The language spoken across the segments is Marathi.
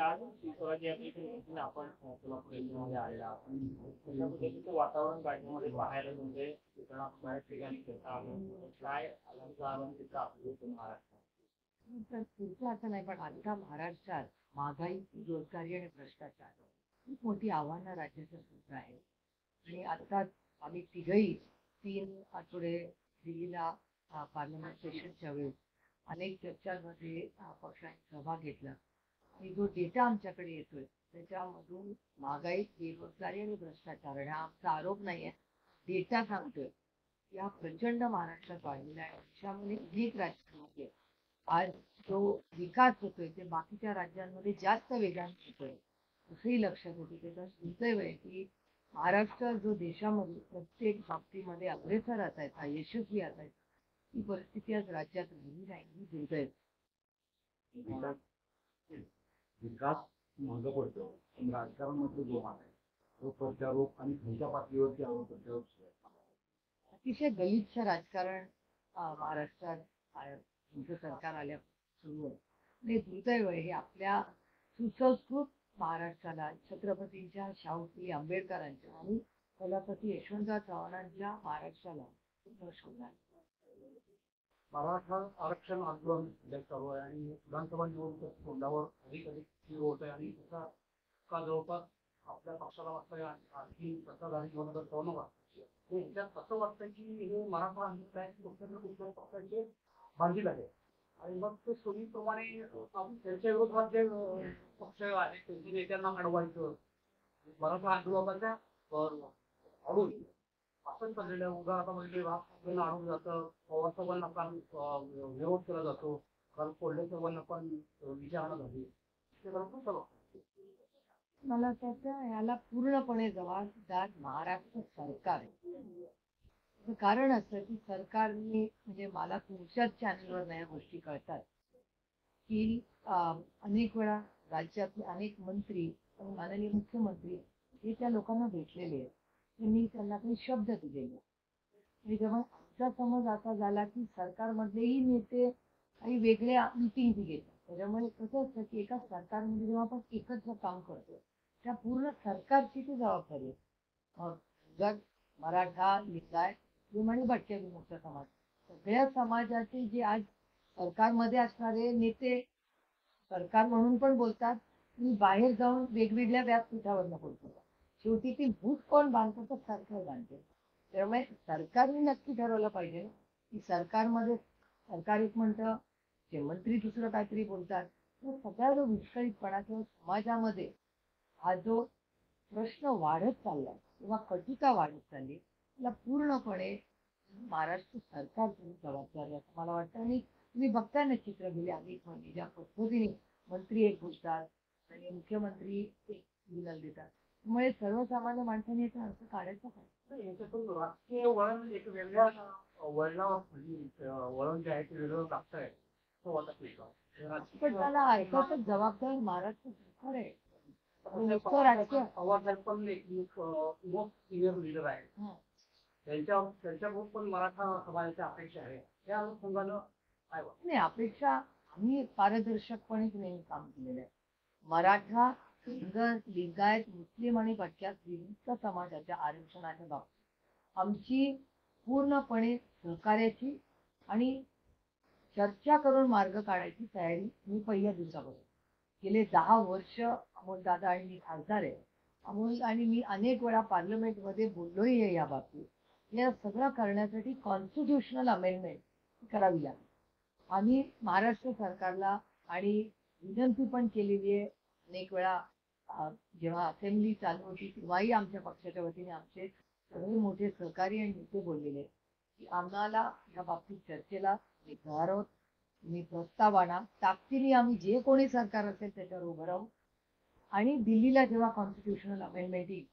आज स्वराज्य यात्रेच्या आपण सोलापूर जिल्ह्यामध्ये आलेला आपण कशा पद्धतीचं वातावरण राज्यामध्ये पाहायला मिळते कारण आपण बाहेर ठिकाणी फिरता आलो काय आनंद तिथं आपलं महाराष्ट्रात. तर पुढचं असं नाही, पण आता महाराष्ट्रात महागाई, बेरोजगारी आणि भ्रष्टाचार खूप मोठी आव्हानं राज्याच्या समोर आहेत. आणि आता आम्ही तिघही 3 आठवडे दिल्लीला पार्लमेंट सेशनच्या वेळेस अनेक चर्चांमध्ये पक्षाने सहभाग घेतला. आणि जो डेटा आमच्याकडे येतोय त्याच्यामधून महागाई, बेरोजगारी आणि भ्रष्टाचार, हा आमचा आरोप नाही आहे, डेटा सांगतोय, या प्रचंड महाराष्ट्रात वाढलेला आहे. देशामध्ये अनेक राज्यांमध्ये आज जो विकास होतोय ते बाकीच्या राज्यांमध्ये जास्त वेगाने होतोय असंही लक्षात होते. त्याचा दुर्दैव आहे की महाराष्ट्र जो देशामध्ये प्रत्येक बाबतीमध्ये अग्रेसर असायचा, यशस्वी असायचा, ही परिस्थिती आज राज्यात राहिली नाही, ही दुर्दैव. विकास मागं पडतो पण राजकारणामध्ये जो मान आहे तो प्रत्यारोप आणि खालच्या पातळीवरती आणून प्रत्यारोप सुरू आहे. अतिशय गलिच्छ राजकारण महाराष्ट्रात तुमचं सरकार आल्या सुरू आहे. आणि दुर्दैव आहे हे आपल्या सुसंस्कृत महाराष्ट्राला, छत्रपतींच्या, शाहूजी आंबेडकरांच्या आणि कलापती यशवंतराव चव्हाणांच्या महाराष्ट्राला नष्ट होणार. मराठा आरक्षण आंदोलन सध्या चालू आहे आणि विधानसभा निवडणूक तोंडावर अधिक अधिक तीव्र होत आहे आणि त्याचा का जवळपास आपल्या पक्षाला वाटतंय आणखी सत्ताधारी निवडणूक करणं वाटतं. याच्यात असं वाटतं की हे मराठा आंदोलन आहे कुठल्या कुठल्या पक्षाचे बांधील आहे आणि मग ते सोयीप्रमाणे त्यांच्या विरोधात जे पक्ष आहेत त्यांच्या नेत्यांना अडवायचं मराठा आंदोलनाच्या अडून आपण चाललेलं उगा आता म्हणजे अडून जातं, पवार साहेबांना पण विरोध केला जातो, कारण कोल्हे साहेबांना पण विचारणा झाली. ते बरोबर सर्व मला त्याच्या याला पूर्णपणे जबाबदार महाराष्ट्र सरकार आहे. कारण असं की सरकारने, म्हणजे मला तुमच्याच चॅनलवर नाही गोष्टी कळतात की अनेक वेळा राज्यातले अनेक मंत्री आणि माननीय मुख्यमंत्री हे त्या लोकांना भेटलेले आहेत. त्यांनी त्यांना काही शब्द दिलेले. आणि जेव्हा आमचा समज असा झाला की सरकारमधलेही नेते काही वेगळ्या मिटिंग घेतात, त्याच्यामुळे कसं असतं की एका सरकारमध्ये जेव्हा आपण एकत्र काम करतो त्या पूर्ण सरकारची ती जबाबदारी आहे. जर मराठा, लिंगायत आणि भटक्या विमुक्त समाज, सगळ्या समाजाचे जे आज सरकारमध्ये असणारे नेते सरकार म्हणून पण बोलतात आणि बाहेर जाऊन वेगवेगळ्या व्यासपीठावरनं बोलतात. शेवटी ती भूत कोण बांधतं तर सरकार बांधते. त्यामुळे सरकारने नक्की ठरवलं पाहिजे की सरकारमध्ये सरकार एक म्हणतं, जे मंत्री दुसरं काहीतरी बोलतात. तर सगळा जो विस्कळीतपणा किंवा समाजामध्ये हा जो प्रश्न वाढत चाललाय किंवा कटिका वाढत चालली, त्याला पूर्णपणे महाराष्ट्र सरकार जबाबदार आहे असं मला वाटतं. आणि तुम्ही बघताय ना चित्र गेले अनेक महिने ज्या पद्धतीने मंत्री एक बोलतात आणि मुख्यमंत्री एक सिग्नल देतात, त्यामुळे सर्वसामान्य माणसाने याचा अर्थ काढायचा काय? याच्यातून राजकीय वळण एक वेगळ्या वळणावर वळण जे आहे ते वेगळं लागतंय असं वाटत नाही का? पण त्याला अर्थातच जबाबदार महाराष्ट्र सरकार आहे. पवार साहेब पण एक मोस्ट सिनियर लीडर आहे, त्यांच्याकडून पण मराठा समाजाच्या अपेक्षा आहे. त्या अनुषंगानं काय वाटतं? नाही, अपेक्षा आम्ही पारदर्शकपणे नेहमी काम केलेलं आहे. मराठा, धनगर, लिंगायत, मुस्लिम आणि भटक्या विमुक्त समाजाच्या आरक्षणाच्या बाबतीत आमची पूर्णपणे सहकार्याची आणि चर्चा करून मार्ग काढायची तयारी मी पहिल्या दिवसापासून. गेले 10 वर्ष अमोलदादा आणि मी खासदार आहे. अमोल आणि मी अनेक वेळा पार्लमेंटमध्ये बोललोही आहे या बाबतीत. या सगळं करण्यासाठी कॉन्स्टिट्युशनल अमेंडमेंट करावी लागेल. आम्ही महाराष्ट्र सरकारला आणि विनंती पण केलेली आहे अनेक वेळा. जेव्हा असेंब्ली चालू होती तेव्हाही आमच्या पक्षाच्या वतीने आमचे सगळे मोठे सहकारी आणि नेते बोललेले की आम्हाला या बाबतीत चर्चेला तयार आहोत. मी प्रस्ताव आणा, ताकदीने आम्ही जे कोणी सरकार असेल त्याच्यावर उभं राहू. आणि दिल्लीला जेव्हा कॉन्स्टिट्युशनल अमेंडमेंट येईल,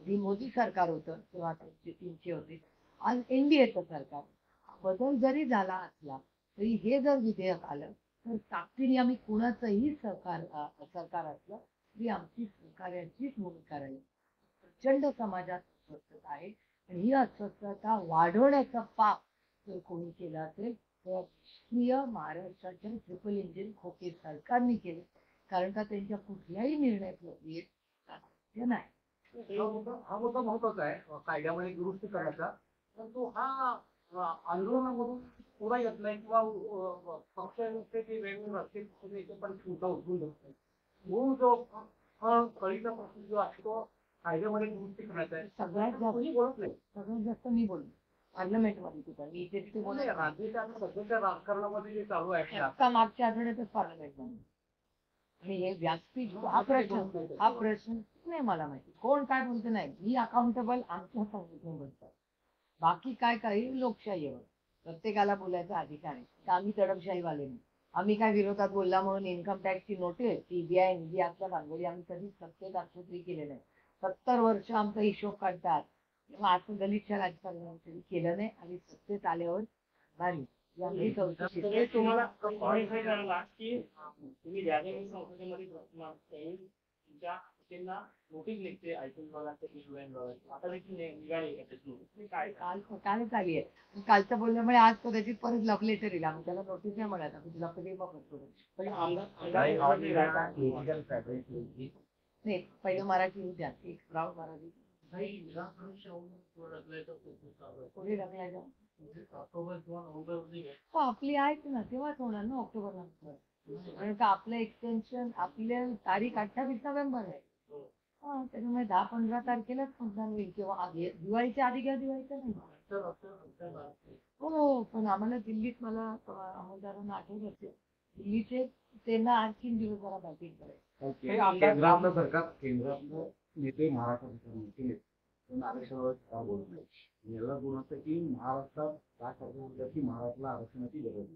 आधी मोदी सरकार होतं तेव्हा 300 होते, आज एनडीएचं सरकार, बदल जरी झाला असला तरी हे जर विधेयक आलं तर ताकदीने आम्ही कुणाचंही सरकार असलं तरी आमची सहकार्याचीच भूमिका राहील. प्रचंड समाजात अस्वस्थता आहे आणि ही अस्वस्थता वाढवण्याचा पाप जर कोणी केला असेल तर राष्ट्रीय महाराष्ट्राच्या ट्रिपल इंजिन खोके सरकारने केले. कारण का त्यांच्या कुठल्याही निर्णय प्रक्रियेत सातत्य नाही. हा मुद्दा महत्वाचा आहे कायद्यामध्ये दुरुस्ती करण्याचा, परंतु हा आंदोलनामधून पुरा येत नाही किंवा पक्षाचे जे वेगवेगळे राजकीय पक्ष नेते पण मुद्दा उचलून धरत नाही. म्हणून जो कळीचा प्रश्न जो आहे तो कायद्यामध्ये दुरुस्ती करण्याचा आहे. सगळ्यात कोणी बोलत नाही. सगळ्यात जास्त मी बोललो पार्लमेंटमध्ये सुद्धा. मी इथे तिथे बोलले राज्याच्या आता सध्याच्या राजकारणामध्ये जे चालू आहे आता मागच्या आठवड्यातच पार्लमेंटमध्ये. आणि हे व्यासपीठ हा प्रश्न नाही मला माहिती कोण काय बोलते नाही. मी अकाउंटेबल आमच्या संघटने बोलतात. बाकी काय काही लोकशाहीवर प्रत्येकाला बोलायचा अधिकार आहे. तर आम्ही तडमशाहीवाले नाही. आम्ही काय विरोधात बोलला म्हणून इन्कम टॅक्सची नोटीस सीबीआय निधी असल्या भानगडी आम्ही कधीच सत्तेत आक्षेपही केले नाही. 70 वर्ष आमचा हिशोब काढतात. तेव्हा असं दलितच्या राजकारणाने केलं नाही. आणि सत्तेत आल्यावर भारी तुम्हाला की तुम्ही ज्या ज्या संसदेमध्ये तुमच्या त्यांना नोटीस लिखते ऐकून बघा आता देखील निघाली कालच आली आहे. कालचं बोलल्यामुळे आज कदाचित परत लव्ह लेटर येईल. आम्ही त्याला नोटीस नाही म्हणत आम्ही तुला कधी नाही. पहिलं मराठी होऊ द्या. एक राऊंड मराठी पुढे ढकलायचं. ऑक्टोबर किंवा नोव्हेंबर आपली आहेत ना तेव्हाच होणार ना ऑक्टोबर नंतर. कारण का आपलं एक्सटेन्शन आपल्या तारीख 28 नोव्हेंबर आहे. हा त्याच्यामुळे 10-15 तारखेलाच मतदान होईल किंवा दिवाळीच्या आधी किंवा दिवाळीच्या नाही. हो पण आम्हाला दिल्लीत मला आमदारांना आठवत असेल दिल्लीचे त्यांना आणखीन दिवस जरा बॅटिंग करायचं. केंद्रातलं सरकार केंद्रातलं नेते महाराष्ट्राचे आरक्षणावर का बोलत नाही. याला गुण असतं की महाराष्ट्रात की महाराष्ट्राला आरक्षणाची गरज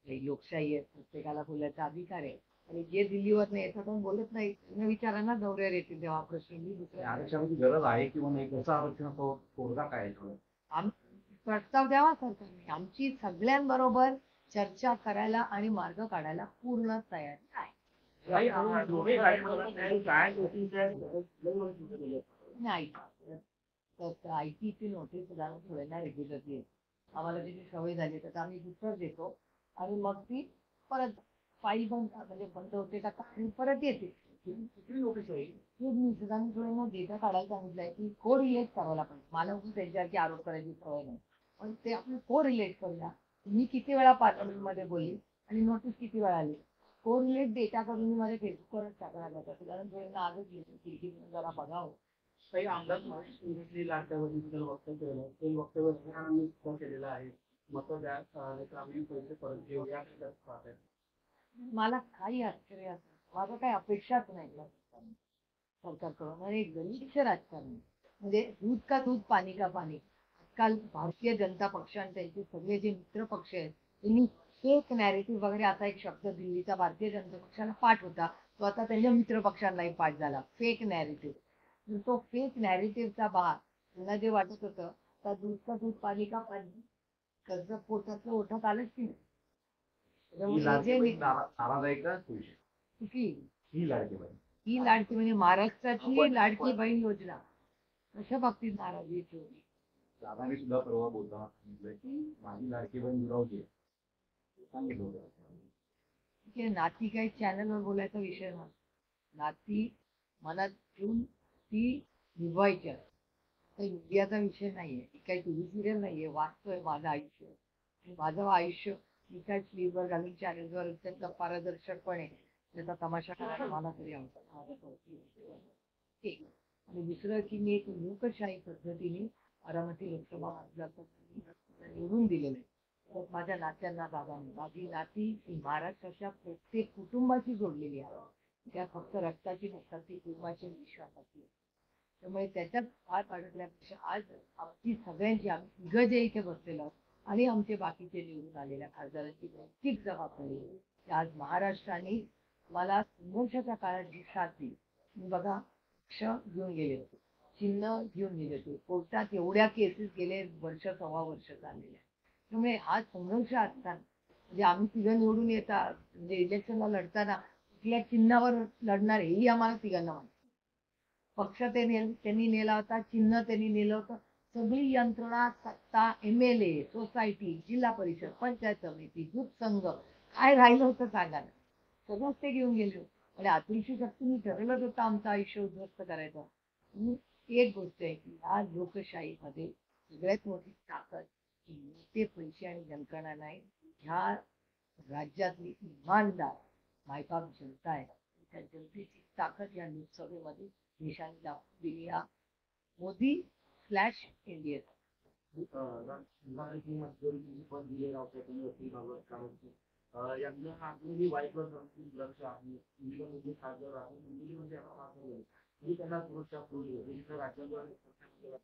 नाही. लोकशाही आहे. प्रत्येकाला बोलायचा अधिकार आहे. आणि जे दिल्लीवर नाही येतात पण बोलत नाही त्यांना विचारा ना दौऱ्यावर येतील तेव्हा प्रश्न. मी दुसऱ्या आरक्षणाची गरज आहे किंवा नाही कसं आरक्षण तोडगा काय प्रस्ताव द्यावा सरकारने. आमची सगळ्यांबरोबर चर्चा करायला आणि मार्ग काढायला पूर्ण तयारी आहे. आयटीची नोटीस थोड्यांना रेग्युलरली आम्हाला त्याची सवय झाली तर आम्ही दुसरं देतो आणि मग ती परत फाईल म्हणजे बंद होते का परत येते. मी थोड्यांना डेटा काढायला सांगितलंय की को रिलेट करायला पाहिजे. मला त्यांच्यावरती आरोप करायची सवय नाही पण ते आपण को रिलेट करूया. मी किती वेळा पार्लमेंटमध्ये बोलली आणि नोटीस किती वेळा आली. को रिलेट डेटा करून मी माझ्या फेसबुकवरच टाकणार जातात. कारण थोड्यांना आजच घेतली जरा बघावं. काही आमदार लाटण्याबद्दल वक्तव्य केलं ते वक्तव्य केलेलं आहे. मत द्या आम्ही पैसे परत घेऊया. मला काही आश्चर्य असं माझं काही अपेक्षाच नाही सरकारकडून. आणि गलिच्छ राजकारण म्हणजे दूध का दूध पाणी का पाणी. आजकाल भारतीय जनता पक्ष आणि त्यांचे सगळे जे मित्र पक्ष आहेत त्यांनी फेक नॅरेटिव्ह वगैरे. आता एक शब्द दिल्लीचा भारतीय जनता पक्षाला पाठ होता तो आता त्यांच्या मित्र पक्षांनाही पाठ झाला फेक नॅरेटिव्ह. तो फेक नॅरेटिव्हचा भाग त्यांना जे वाटत होतं तर दूध का दूध पाणी का पाणी कर्ज पोटातलं ओठात आलंच की नाही. ही लाडकी म्हणजे महाराष्ट्राची लाडकी बहीण योजना अशा बाबतीत नाराजी होती. दादाने सुद्धा परवा बोलताना सांगितलं की माझी लाडकी बहीण दुरावली आहे. नाती काही चॅनलवर बोलायचा विषय नाही. नाती मनात ठेवून ती निभवायची आहे. मीडियाचा विषय नाहीये. काही टीव्ही सिरियल नाहीये. वाचतोय माझं आयुष्य. माझं आयुष्य मी काय स्लीववर घालून चॅनलवर अत्यंत पारदर्शकपणे त्याचा तमाशा करायला मला तरी आवडतं. आणि दुसरं की मी एक लोकशाही पद्धतीने बारामती लोकसभा निवडून दिलेलं आहे. तर माझ्या नात्यांना जागा नाही. माझी नाती ही महाराष्ट्राच्या प्रत्येक कुटुंबाशी जोडलेली आहे. त्या फक्त रक्ताची नसतात ती कुटुंबाची विश्वासाची. त्यामुळे त्याच्यात हात अडकल्यापेक्षा आज आमची सगळ्यांची आम्ही तिघं जे इथे बसलेलो आणि आमचे बाकीचे निवडून आलेल्या खासदारांची नैतिक जबाबदारी आज महाराष्ट्राने मला संघर्षाच्या काळात जी साथ दिली. मी बघा पक्ष घेऊन गेले होते चिन्ह घेऊन गेले होते कोर्टात एवढ्या केसेस गेले वर्ष सव्वा वर्ष चाललेल्या. त्यामुळे हा संघर्ष असताना म्हणजे आम्ही तिघं निवडून येतात म्हणजे इलेक्शनला लढताना कुठल्या चिन्हावर लढणार हेही आम्हाला तिघांना माहिती. पक्ष त्यांनी नेला होता चिन्ह त्यांनी नेलं होतं. सगळी यंत्रणा सत्ता MLA सोसायटी जिल्हा परिषद पंचायत समिती दूध संघ काय राहिलं होतं सांगा ना. सगळंच ते घेऊन गेले. आणि अतुलची शक्तीने ठरवलंच होतं आमचं आयुष्य उद्ध्वस्त करायचं. आणि एक गोष्ट आहे की या लोकशाहीमध्ये सगळ्यात मोठी ताकद ही मोठे पैसे आणि यंत्रणा नाही, ह्या राज्यातली इमानदार मायबाप जनता आहे. त्या जनतेची ताकद या लोकसभेमध्ये देशाने दाखवून दिली. या मोदी स्लॅश इंडियन यांना आपली वाईटवर लक्ष आहे म्हणजे खासदार आहे म्हणजे मी त्यांना सुरक्षा पुरवली राज्याद्वारे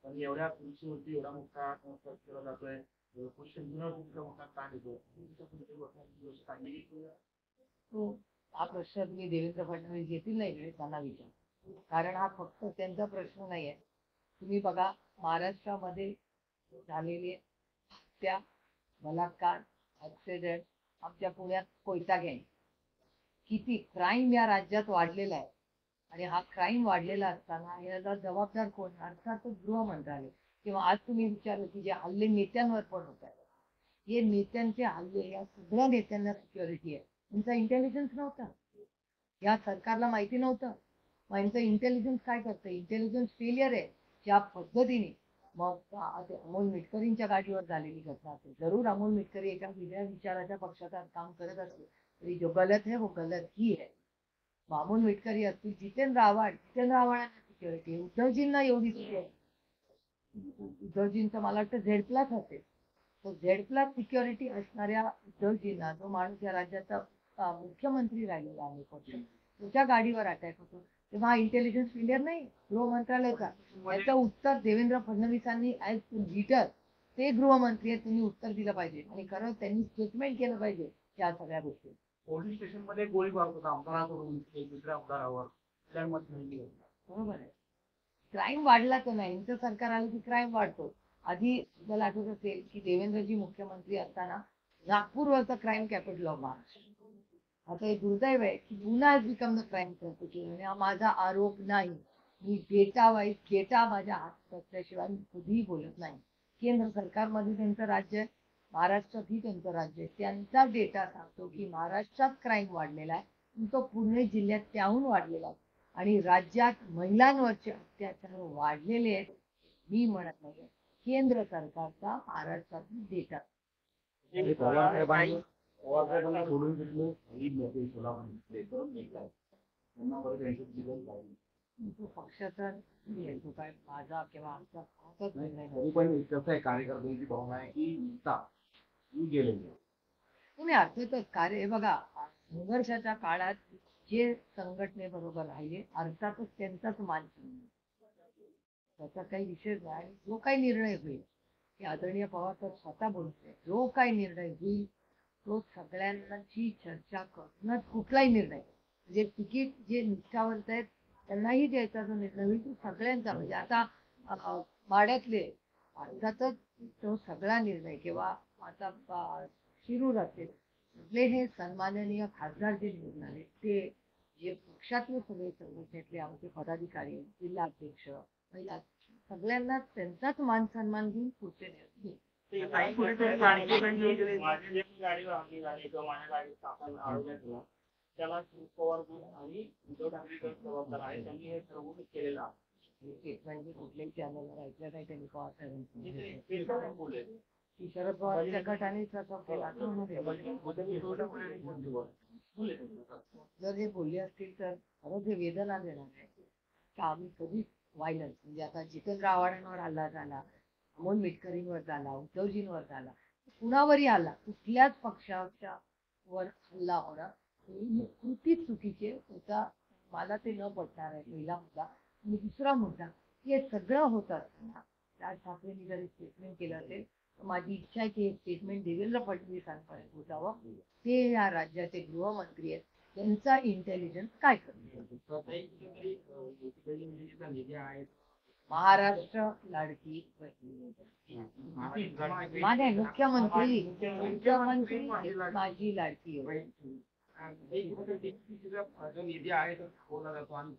पण एवढ्या कृषीवरती एवढा मोठा खर्च केला जातोय मोठा ताण येतो. तो हा प्रश्न तुम्ही देवेंद्र फडणवीस घेतील नाही वेळेस त्यांना विचार. कारण हा फक्त त्यांचा प्रश्न नाही आहे. तुम्ही बघा महाराष्ट्रामध्ये झालेले हत्या, बलात्कार, ऍक्सिडेंट, आमच्या पुण्यात कोयता गँग, किती क्राईम या राज्यात वाढलेला आहे. आणि हा क्राईम वाढलेला असताना याला जबाबदार कोण? अर्थातच गृह मंत्रालय. किंवा आज तुम्ही विचारलं की जे हल्ले नेत्यांवर पण होत आहेत, हे नेत्यांचे हल्ले, या सगळ्या नेत्यांना सिक्युरिटी आहे. त्यांचा इंटेलिजन्स नव्हता, या सरकारला माहिती नव्हतं. मग यांचं इंटेलिजन्स काय करतं? इंटेलिजन्स फेलियर आहे. ज्या पद्धतीने मग अमोल मिटकरींच्या गाडीवर झालेली घटना असेल, जरूर अमोल मिटकरी एका वेगळ्या विचाराच्या पक्षात काम करत असले तरी जो गलत है वो गलत ही है. अमोल मिटकरी असतील, जितेंद्र आव्हाडांना सिक्युरिटी, उद्धवजींना एवढी उद्धवजींचं मला वाटतं झेड प्लस असेल, तो झेड प्लस सिक्युरिटी असणाऱ्या उद्धवजींना, जो माणूस या राज्याचा मुख्यमंत्री राहिलेला आहे पक्ष, तुझ्या गाडीवर अटॅक होतो, तेव्हा हा इंटेलिजन्स फेलियर नाही गृह मंत्रालयाचा. याचं उत्तर देवेंद्र फडणवीसांनी ऍज लीडर, ते गृहमंत्री आहेत, त्यांनी उत्तर दिलं पाहिजे. आणि खरं त्यांनी स्टेटमेंट केलं पाहिजे या सगळ्या गोष्टी. पोलीस स्टेशन मध्ये गोळीबार होता आमदाराकडून दुसऱ्या आमदारावर, बरोबर आहे. क्राईम वाढला तर नाही, यांचं सरकार आलं की क्राईम वाढतो. आधी मला आठवत असेल की देवेंद्रजी मुख्यमंत्री असताना नागपूरवरचा क्राईम कॅपिटल ऑफ महाराष्ट्र. आता हे दुर्दैव आहे की पुन्हा has become the crime capital. आणि हा माझा आरोप नाही, मी डेटा माझ्या हातात असल्याशिवाय मी कधीही बोलत नाही. केंद्र सरकारमध्ये त्यांचं राज्य आहे, महाराष्ट्रातही त्यांचं राज्य आहे. त्यांचा डेटा सांगतो की महाराष्ट्रात क्राईम वाढलेला आहे, तो पुणे जिल्ह्यात त्याहून वाढलेला आहे. आणि राज्यात महिलांवरचे अत्याचार वाढलेले आहेत. मी म्हणत नाही, केंद्र सरकारचा महाराष्ट्रातील डेटा. तो पक्षाचा तो काय माझा किंवा आमचा कार्यकर्त्यांची भावना आहे की गेलेले तुम्ही अर्थातच कार्य बघा. संघर्षाच्या काळात जे संघटनेबरोबर राहिले अर्थातच त्यांचाच मान, त्याचा काही विषय नाही. जो काही निर्णय होईल, की आदरणीय पवार तर स्वतः बोलते, जो काही निर्णय होईल तो सगळ्यांची चर्चा करूनच कुठलाही निर्णय, जे तिकीट जे निष्ठावंत आहेत त्यांनाही द्यायचा जो निर्णय होईल तो सगळ्यांचा. म्हणजे आता माड्यातले अर्थातच तो सगळा निर्णय किंवा आता शिरूर असेल, सगळे हे सन्माननीय खासदार जे निवडून आले, ते जे पक्षातले सगळे संघटनेतले आमचे पदाधिकारी, जिल्हाध्यक्ष, महिला, सगळ्यांना त्यांचाच मान सन्मान घेऊन पुढचे निर्णय. त्याला पवार आणि उद्धव ठाकरे जबाबदार आहे, त्यांनी हे ठरवून केलेलं आहे. म्हणजे कुठल्याही चॅनलवर ऐकलं नाही त्यांनी पवार बोलले की शरद पवारच्या गटाने केला. जर हे बोलले असतील तर खरंच हे वेदना देणार आहे की आम्ही कधीच व्हायलन्स, म्हणजे आता जितेंद्र आव्हाडांवर हल्ला झाला, अमोल मिटकरींवर झाला, उद्धवजींवर झाला, कुणावरही हल्ला, कुठल्याच पक्षाच्या वर हल्ला होणं कृतीच चुकीचे होता. मला ते न पटणार आहे, पहिला मुद्दा. आणि दुसरा मुद्दा, हे सगळं होत असताना राज ठाकरेंनी जरी स्टेटमेंट केलं असेल तर माझी इच्छा आहे की हे स्टेटमेंट देवेंद्र फडणवीसांपर्यंत पोहोचावं. ते या राज्याचे गृहमंत्री आहेत, त्यांचा इंटेलिजन्स काय करतो. महाराष्ट्र लाडकी माझे मुख्यमंत्री माझी लाडकी निधी आहे तो बोलला जातो आणि तो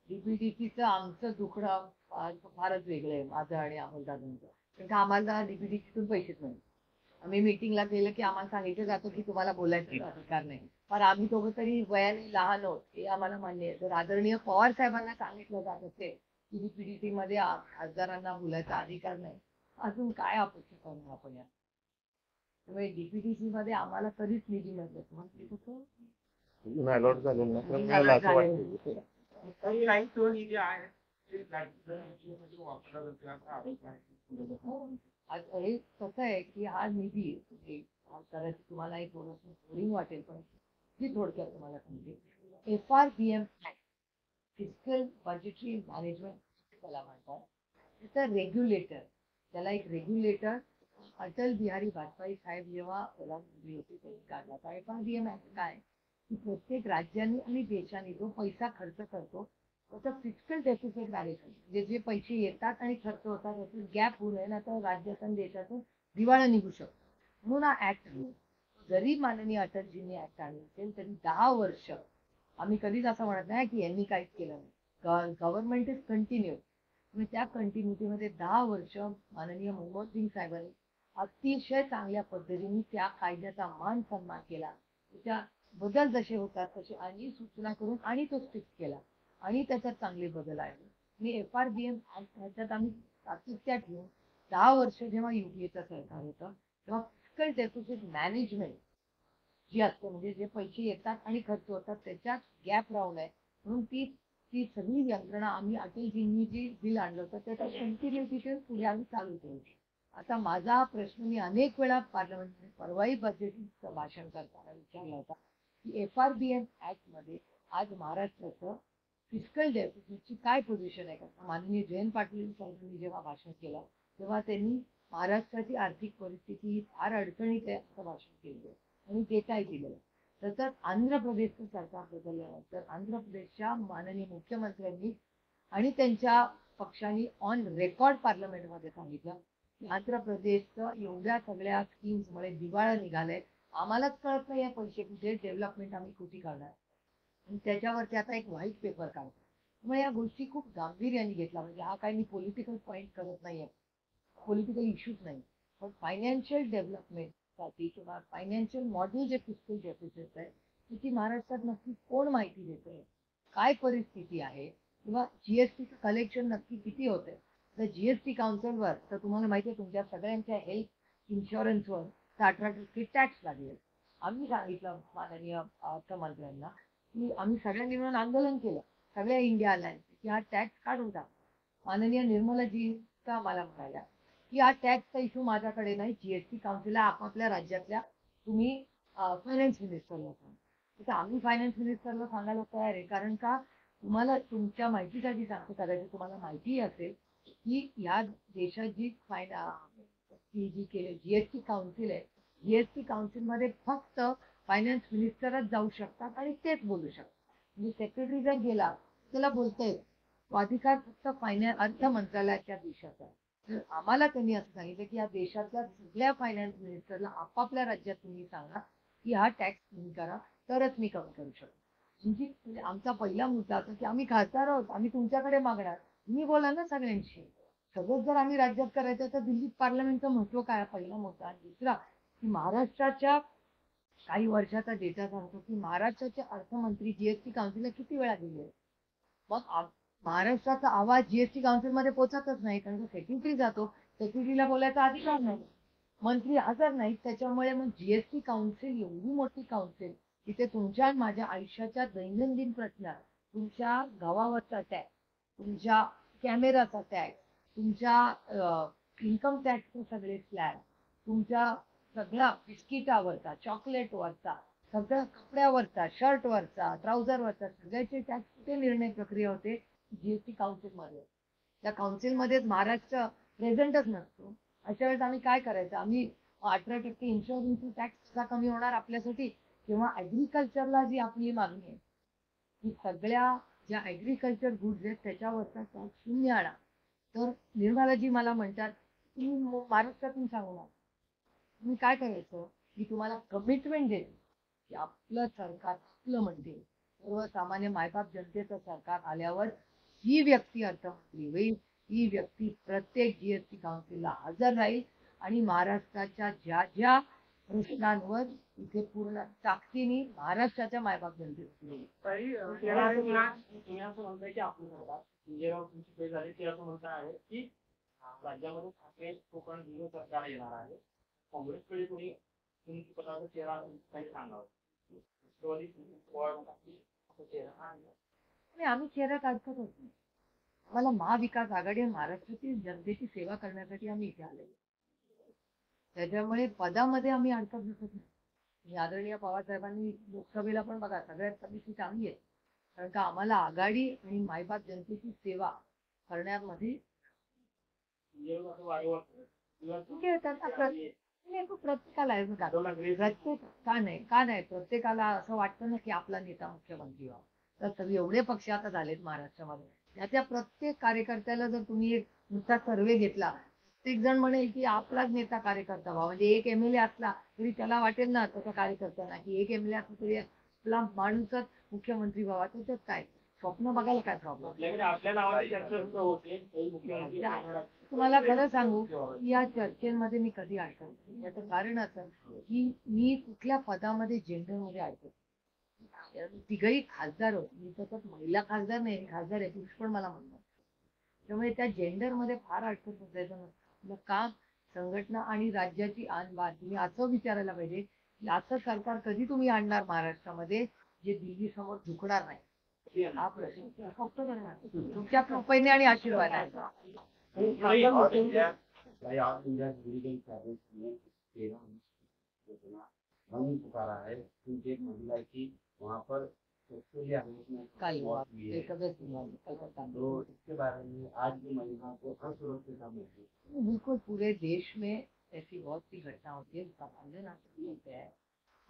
डीपीडीसीचं आमचं दुखणं फारच वेगळं आहे, माझं आणि अमोलदादांचं. कारण का आम्हाला डीपीडीसीतून पैसेच नाही. आम्ही मीटिंगला गेलं की आम्हाला सांगितलं जातं की तुम्हाला बोलायचा अधिकार नाही. पण आम्ही दोघं तरी वयाने लहान आहोत हे आम्हाला मान्य आहे. तर आदरणीय पवार साहेबांना सांगितलं जात असेल की डीपीडीसी मध्ये खासदारांना बोलायचा अधिकार नाही. अजून काय अपेक्षा करणार आपण या? त्यामुळे डीपीडीसी मध्ये आम्हाला कधीच निधी नसत. मग ते कुठं अलॉट झालेलं ना तर निधी मिळालं अलॉट असं झालेलं वाटतं. आहे. काही काही तो निधी आहे ते राज्यासाठी वापरला जातो असा आरोप आहे. आता हे कसं आहे की हा निधी म्हणजे कदाचित तुम्हाला एक बोरिंग वाटेल पण ती थोडक्यात तुम्हाला सांगते. FRBM act, fiscal budgetary management त्याला म्हणतात. त्याचा रेग्युलेटर, त्याला एक रेग्युलेटर अटल बिहारी वाजपेयी साहेब जेव्हा प्रधानमंत्री होते त्यांनी काढला. FRBM ऍक्ट काय की प्रत्येक राज्यांनी आणि देशाने जो पैसा खर्च करतो त्याचा फिस्कल डेफिसिट मॅनेजमेंट, म्हणजे जे पैसे येतात आणि खर्च होतात त्याचं गॅप होऊ नये ना तर राज्याचं आणि देशाचं दिवाळा निघू शकतो. म्हणून हा ऍक्ट, जरी माननीय अटलजींनी ऍक्ट आणला असेल तरी 10 वर्ष आम्ही कधीच असं म्हणत नाही की यांनी काहीच केलं नाही. Government is continue. म्हणजे त्या कंटिन्युटीमध्ये 10 वर्ष माननीय मनमोहन सिंग साहेबांनी अतिशय चांगल्या पद्धतीने त्या कायद्याचा मान सन्मान केला. त्या बदल जसे होतात तसे आणि सूचना करून आणि तो फिक्स केला आणि त्याच्यात चांगले बदल आले. मी FRBM ह्याच्यात आम्ही सातत्य ठेवून 10 वर्ष जेव्हा युपीएचं सरकार होतं तेव्हा फिस्कल डेफिसिट मॅनेजमेंट जी असते, म्हणजे जे पैसे येतात आणि खर्च होतात त्याच्यात गॅप राहू नये म्हणून ती ती सगळी यंत्रणा आम्ही अटलजींनी जी बिल आणलं होतं त्याच्या कंटिन्युटीचे पुढे आम्ही चालू केली. आता माझा हा प्रश्न मी अनेक वेळा पार्लमेंटमध्ये परवाही बजेटचं भाषण करताना विचारला होता की FRBM ऍक्ट मध्ये आज महाराष्ट्राचं फिस्कल डेफिसिटची काय पोझिशन आहे का? माननीय जयंत पाटील साहेबांनी जेव्हा भाषण केलं तेव्हा त्यांनी महाराष्ट्राची आर्थिक परिस्थिती फार अडचणीत आहे असं भाषण केलं आणि डेटाही दिलेलं. तसंच आंध्र प्रदेशचं सरकार बदलल्यानंतर आंध्र प्रदेशच्या माननीय मुख्यमंत्र्यांनी आणि त्यांच्या पक्षाने ऑन रेकॉर्ड पार्लमेंटमध्ये सांगितलं की आंध्र प्रदेशचं एवढ्या सगळ्या स्कीम्समुळे दिवाळा निघालंय, आम्हालाच कळत नाही पैसे कुठे डेव्हलपमेंट आम्ही कुठे करणार. आणि त्याच्यावरती आता एक व्हाईट पेपर काढतो. त्यामुळे या गोष्टी खूप गांभीर्याने घेतला. म्हणजे हा काही मी पॉलिटिकल पॉईंट करत नाहीये, पॉलिटिकल इश्यूज नाही, पण फायनान्शियल डेव्हलपमेंट साठी किंवा फायनान्शियल मॉडेल जे फिस्कल डेफिसिट आहे त्याची महाराष्ट्रात नक्की कोण माहिती देतंय, काय परिस्थिती आहे किंवा जीएसटीचं कलेक्शन नक्की किती होतंय. तर जीएसटी काउन्सिलवर तर तुम्हाला माहिती आहे तुमच्या सगळ्यांच्या हेल्थ इन्शुरन्सवर 18% टॅक्स लागेल. आम्ही सांगितलं माननीय अर्थमंत्र्यांना की आम्ही सगळ्यांनी मिळून आंदोलन केलं सगळ्या इंडिया अलायन्स की हा टॅक्स काढून टाक. माननीय निर्मलाजी का मला म्हणाल्या की हा टॅक्सचा इश्यू माझ्याकडे नाही, जीएसटी काउन्सिलला आपापल्या राज्यातल्या तुम्ही फायनान्स मिनिस्टरला सांगा. तर आम्ही फायनान्स मिनिस्टरला सांगायला तयार आहे, कारण का तुम्हाला तुमच्या माहितीसाठी सांगतो, कदाचित तुम्हाला माहिती असेल की या देशात जी जीएसटी काउन्सिल आहे, जीएसटी काउन्सिलमध्ये फक्त फायनान्स मिनिस्टरच जाऊ शकतात आणि तेच बोलू शकतात. म्हणजे सेक्रेटरी जर गेला त्याला बोलता येत, तो अधिकार फक्त अर्थ मंत्रालयाच्या देशाचा. तर आम्हाला त्यांनी असं सांगितलं की या देशातल्या सगळ्या फायनान्स मिनिस्टरला आपापल्या राज्यात तुम्ही सांगा की हा टॅक्स तुम्ही करा तरच मी कमी करू शकतो. म्हणजे आमचा पहिला मुद्दा होता की आम्ही खासदार आहोत, आम्ही तुमच्याकडे मागणार, तुम्ही बोला ना सगळ्यांशी. सगळंच जर आम्ही राज्यात करायचं तर दिल्लीत पार्लमेंटचं महत्व काय, पहिला मुद्दा. दुसरा की महाराष्ट्राच्या काही वर्षाचा डेटा सांगतो की महाराष्ट्राचे अर्थमंत्री जीएसटी काउन्सिलला किती वेळा गेले. मग महाराष्ट्राचा आवाज जीएसटी काउन्सिलमध्ये पोहोचतच नाही, कारण सेक्रेटरी जातो, सेक्रेटरीला बोलायचा अधिकार नाही, मंत्री हजर नाहीत. त्याच्यामुळे मग जीएसटी काउन्सिल एवढी मोठी काउन्सिल तिथे तुमच्या माझ्या आयुष्याच्या दैनंदिन प्रश्न, तुमच्या गावावरचा टॅक्स, तुमच्या कॅमेराचा टॅक्स, तुमच्या इन्कम टॅक्सचे सगळे स्लॅब, तुमच्या सगळा बिस्किटावरचा, चॉकलेटवरचा, सगळ्या कपड्यावरचा, शर्टवरचा, ट्राउझरवरचा सगळ्याचे टॅक्स ते निर्णय प्रक्रिया होते जीएसटी काउन्सिलमध्ये. त्या काउन्सिलमध्येच महाराष्ट्र प्रेझेंटच नसतो. अशा वेळेस आम्ही काय करायचं, आम्ही 18% इन्शुरन्स टॅक्स कमी होणार आपल्यासाठी, किंवा ऍग्रिकल्चरला जी आपली मागणी आहे की सगळ्या ज्या ऍग्रिकल्चर गुड्स आहेत त्याच्यावरचा टॅक्स शून्य आणा. तर निर्मलाजी मला म्हणतात तुम्ही महाराष्ट्रातून सांगू ना, तुम्ही काय करायचं, मी तुम्हाला कमिटमेंट देते की आपलं सरकार आपलं म्हणते, सर्वसामान्य मायबाप जनतेचं सरकार आल्यावर ही व्यक्ती अर्थमंत्री होईल, ही व्यक्ती प्रत्येक जीएसटी काउन्सिलला हजर राहील आणि महाराष्ट्राच्या ज्या ज्या प्रश्नांवर इथे पूर्ण ताकदीने महाराष्ट्राच्या मायबाप जनतेने ताई, तुम्ही असं म्हणताय की आपलं सरकार जेव्हा तुमची भेट झाली ते असं म्हणत आहे की राज्यामध्ये ठाकरे कोकण विरोध सरकार येणार आहे. काँग्रेसकडे कोणी तुमची पदाचा चेहरा काही सांगावं. राष्ट्रवादी पवार असं चेहरा आहे. आणि आम्ही चेहरा काढतच होतो. मला महाविकास आघाडी आणि महाराष्ट्रातील जनतेची सेवा करण्यासाठी आम्ही इथे आले. त्याच्यामुळे पदामध्ये आम्ही अडकत नसत नाही. आदरणीय पवारसाहेबांनी लोकसभेला पण बघा सगळ्यात कमी सीट आम्ही आहे. कारण का आम्हाला आघाडी आणि मायबाप जनतेची सेवा करण्यामध्ये प्रत्येकाला आहे बघा. प्रत्येक का नाही प्रत्येकाला असं वाटतं ना की आपला नेता मुख्यमंत्री व्हावा. तर एवढे पक्ष आता झालेत महाराष्ट्रामध्ये. त्या प्रत्येक कार्यकर्त्याला जर तुम्ही एक नुसता सर्वे घेतला, प्रत्येक जण म्हणेल की आपलाच नेता कार्यकर्ता व्हावा. म्हणजे एक MLA असला तरी त्याला वाटेल ना त्याचा कार्यकर्ता की एक MLA असला तरी आपला माणूसच मुख्यमंत्री व्हावा. त्याच्यात काय स्वप्न बघायला काय प्रॉब्लेम. आपल्या नावाची चर्चा होते. तुम्हाला खरं सांगू या चर्चेमध्ये मी कधी अडकत नाही. याचं कारण असं की मी कुठल्या पदामध्ये जेंडरमध्ये अडकत. तिघही खासदार होते. मी सतत महिला खासदार नाही, खासदार आहे, पुरुष पण मला म्हणतात. त्यामुळे त्या जेंडरमध्ये फार अडकत नसायचं नसतं. काम संघटना आणि राज्याची आणबाण तुम्ही असं विचारायला पाहिजे की असं सरकार कधी तुम्ही आणणार महाराष्ट्रामध्ये जे दिल्ली समोर झुकणार नाही. हा प्रश्न फक्त तुमच्या कृपेने आणि आशीर्वाद आहे. पुकारा है क्योंकि एक महिला की वहाँ पर कल हुआ तो इसके बारे में आज की महिला को असुरक्षित बिल्कुल पूरे देश में ऐसी बहुत सी घटना होती है जिसका खंडन होता है।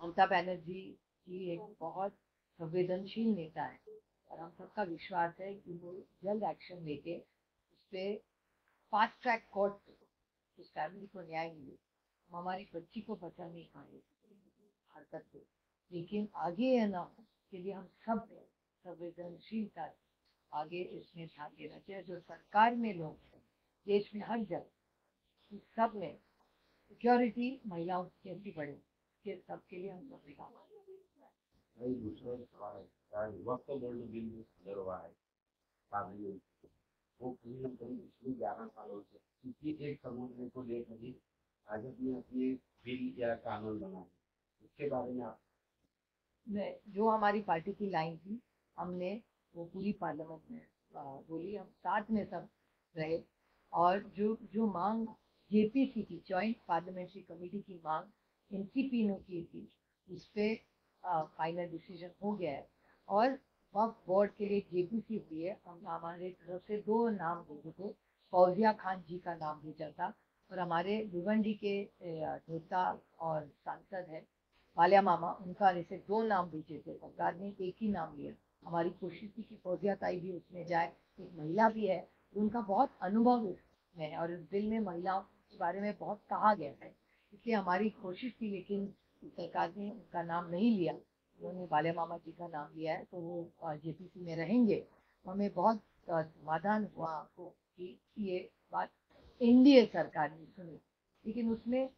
ममता बनर्जी जी एक बहुत संवेदनशील नेता है और हम सबका विश्वास है कि वो जल्द एक्शन लेके उस पर फास्ट ट्रैक कोर्ट उस फैमिली को न्याय मिले। हमारी बच्ची को बचाने की हरकत हो, लेकिन आगे है ना के लिए हम सब संवेदनशीलता आगे इसमें ध्यान देना चाहिए। जो सरकार में लोग हैं देश में हर जगह सब में सिक्योरिटी महिलाओं की कैसी बढ़े के सब के लिए हम सब काम वक्त बोल्ड बिल जो सदर हुआ है वो कहीं ना कहीं पिछले 11 सालों से किसी एक समुदाय को लेकर ही भाजपा ने अपने बिल या कानून बनाए। इसके बारे में आप जो हमारी पार्टी की लाइन थी हमने वो पूरी पार्लियामेंट में बोली। हम साथ में सब रहे और जो जो मांग JPC की जॉइंट पार्लियामेंट्री कमेटी की मांग NCP ने की थी उस पर फाइनल डिसीजन हो गया है और वक्फ बोर्ड के लिए JPC हुई है। हम हमारे तरफ से 2 नाम भेजे थे। फौजिया खान जी का नाम भेजा था और हमारे भिवंडी के नेता और सांसद है वालिया मामा, उनका जैसे 2 नाम भेजे थे। सरकार ने एक ही नाम लिया। हमारी कोशिश थी कि फौजिया ताई भी उसमें जाए। एक महिला भी है, उनका बहुत अनुभव इसमें है और इस बिल में महिलाओं के बारे में बहुत कहा गया है, इसलिए हमारी कोशिश थी। लेकिन सरकार ने उनका नाम नहीं लिया, उन्होंने वालिया मामा जी का नाम लिया है, तो वो JPC में रहेंगे। हमें बहुत समाधान हुआ कि ये बात NDA सरकार ने सुनी। लेकिन उसमें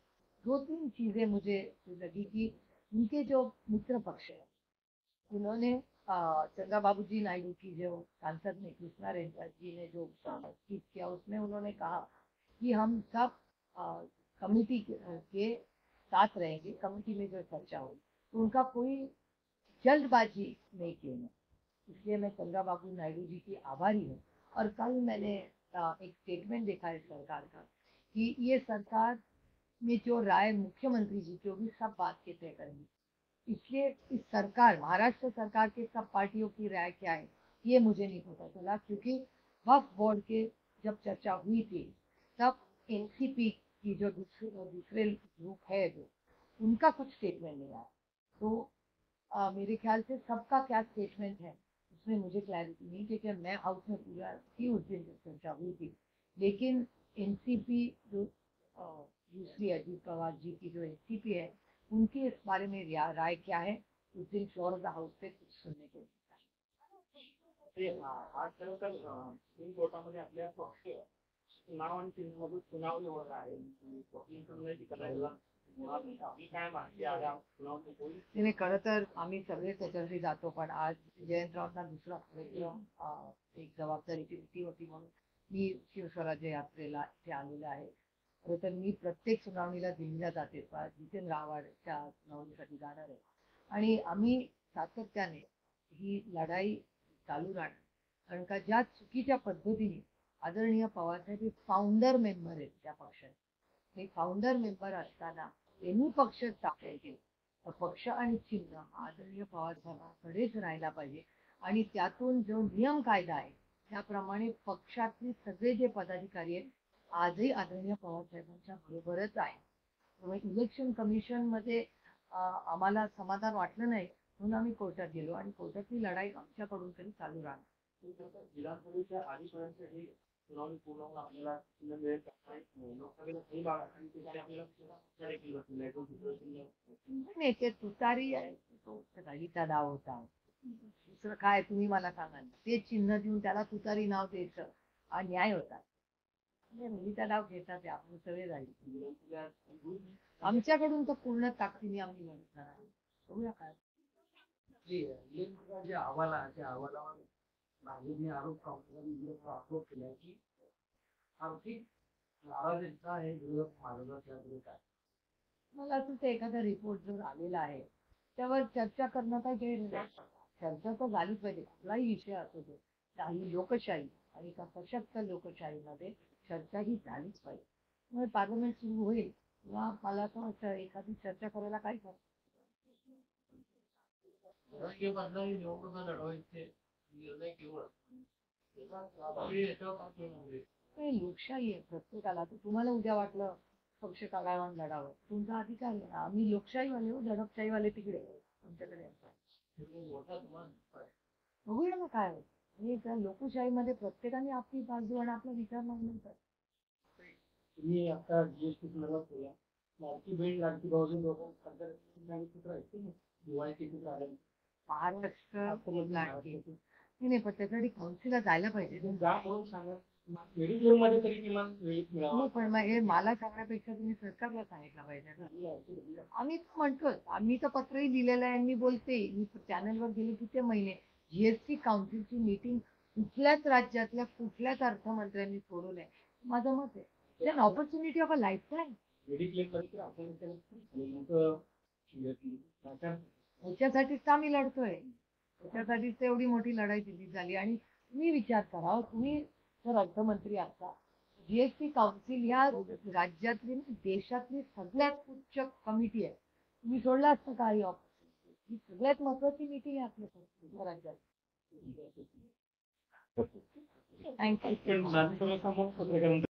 2-3 चीजें मुझे लगी कि उनके जो मित्र पक्ष है उन्होंने चंद्रबाबू जी नायडू की जो सांसद ने कृष्णा रेड्डी जी ने जो स्पीच किया उसमें उन्होंने कहा कि हम सब कमेटी के साथ रहेंगे, कमेटी में जो चर्चा हुई तो उनका कोई जल्दबाजी नहीं की उन्होंने। इसलिए मैं चंद्रबाबू नायडू जी की आभारी हूँ। और कल मैंने एक स्टेटमेंट देखा है सरकार का कि ये सरकार में जो राय मुख्यमंत्री जी जो भी सब बात के तय करेंगे। इसलिए इस सरकार महाराष्ट्र सरकार के सब पार्टियों की राय क्या है ये मुझे नहीं पता चला, क्योंकि वक्फ बोर्ड के जब चर्चा हुई थी तब NCP की जो दूसरे ग्रुप है जो उनका कुछ स्टेटमेंट नहीं आया। तो मेरे ख्याल से सबका क्या स्टेटमेंट है उसमें मुझे क्लैरिटी नहीं, क्योंकि मैं हाउस में पूरा थी उस दिन जब चर्चा हुई थी। लेकिन NCP जो दूसरी अजीत पवार जी की जो NCP है उनके इस बारे में राय क्या है उस दिन फ्लोर ऑफ द हाउस पे कुछ सुनने को आज खरं तर सुप्रीम कोर्टामध्ये आपल्या पक्ष नाव आणि चिन्हामधून चुनाव निवडला आहे करायला आपली काय माहिती आहे चुनाव तिने खरं तर आम्ही सगळे त्याच्यासाठी जातो, पण आज जयंतरावांना दुसरा कार्यक्रम एक जबाबदारीची भीती होती म्हणून मी शिवस्वराज्य यात्रेला इथे आलेले आहे. खरं तर मी प्रत्येक सुनावणीला दिल्लीला जाते, जितेंद्र आव्हाडच्या सुनावणीसाठी जाणार आहे. आणि आम्ही सातत्याने ही लढाई चालू राहणार, कारण का ज्या चुकीच्या पद्धतीने आदरणीय पवारसाहेब हे फाउंडर मेंबर आहेत त्या पक्षाचे, हे फाउंडर मेंबर असताना त्यांनी पक्ष स्थापन केले, तर पक्ष आणि चिन्ह आदरणीय पवारसाहेबांकडेच राहायला पाहिजे. आणि त्यातून जो नियम कायदा आहे त्याप्रमाणे पक्षातले सगळे जे पदाधिकारी आहेत आजही आदरणीय पवारसाहेबांच्या बरोबरच आहे. त्यामुळे इलेक्शन कमिशन मध्ये आम्हाला समाधान वाटलं नाही म्हणून आम्ही कोर्टात गेलो आणि कोर्टातली लढाई आमच्याकडून तरी चालू राहणार. विधानसभेच्या आधीपर्यंत ही सुनावणी पूर्ण होऊन आपल्याला वेळ लोकसभेला काही भाग आणि त्यासाठी नाही, ते तुतारी आहे, तो राहिलीचा डाव होता. दुसरं काय तुम्ही मला सांगा ना. ते चिन्ह देऊन त्याला तुतारी नाव द्यायचं हा न्याय होता. राहिलीचा डाव घेतात ते आपण सगळे राहील. आमच्याकडून तर पूर्ण ताकदीने आम्ही लढणार आहे. बघूया काय. जे अहवाल आहे त्या अहवालावर भाजपने आरोप केला की आर्थिक नाराजीचा आहे विरोधक मानला त्याकडे काय. मला असं ते एखादा रिपोर्ट जर आलेला आहे त्यावर चर्चा करणं काय गैर नाही. चर्चा तर झालीच पाहिजे, कुठलाही विषय असू दे. काही लोकशाही आणि एका सशक्त लोकशाहीमध्ये चर्चा ही झालीच पाहिजे. त्यामुळे पार्लमेंट सुरू होईल किंवा मला असं वाटतं एखादी चर्चा करायला काय करत. निवडणुका लढवायचे निर्णय केवळ लोकशाही आहे प्रत्येकाला. तर तुम्हाला उद्या वाटलं पक्ष काढावा लढावं, तुमचा अधिकार आहे. आम्ही लोकशाहीवाले हो, दडपशाहीवाले तिकडे तुमच्याकडे. बघूया ना काय होतं. लोकशाहीमध्ये प्रत्येकाने आपली बाजू आणि आपला विचार मांडण्याचा. तुम्ही आता जीएसटी संदर्भात केला लाडकी बहीण लाडकी भाऊजी दोघं चित्र आहे दिवाळीचे चित्र आहे महाराष्ट्र लाडकी नाही, पण त्यासाठी काउन्सिलला जायला पाहिजे. मेडिक्लेम मध्ये तरी किमान हो, पण मग हे मला सांगण्यापेक्षा तुम्ही सरकारला सांगितलं पाहिजे ना. आम्ही तर म्हणतो, आम्ही तर पत्रही लिहिलेलं आहे. मी बोलते, मी चॅनलवर गेले किती महिने जीएसटी काउन्सिलची मीटिंग कुठल्याच राज्यातल्या कुठल्याच अर्थमंत्र्यांनी सोडू नये माझं मत आहे. Opportunity of a life time. Mediclaim त्याच्यासाठीच आम्ही लढतोय. त्याच्यासाठीच एवढी मोठी लढाई दिली झाली. आणि तुम्ही विचार करा, तुम्ही जर अर्थमंत्री असता, जीएसटी काउन्सिल या राज्यातली देशातली सगळ्यात उच्च कमिटी आहे, तुम्ही सोडला असतं का ही ऑपॉर्च्युनिटी? ही सगळ्यात महत्वाची मीटिंग आहे आपल्या राज्यात. थँक्यू.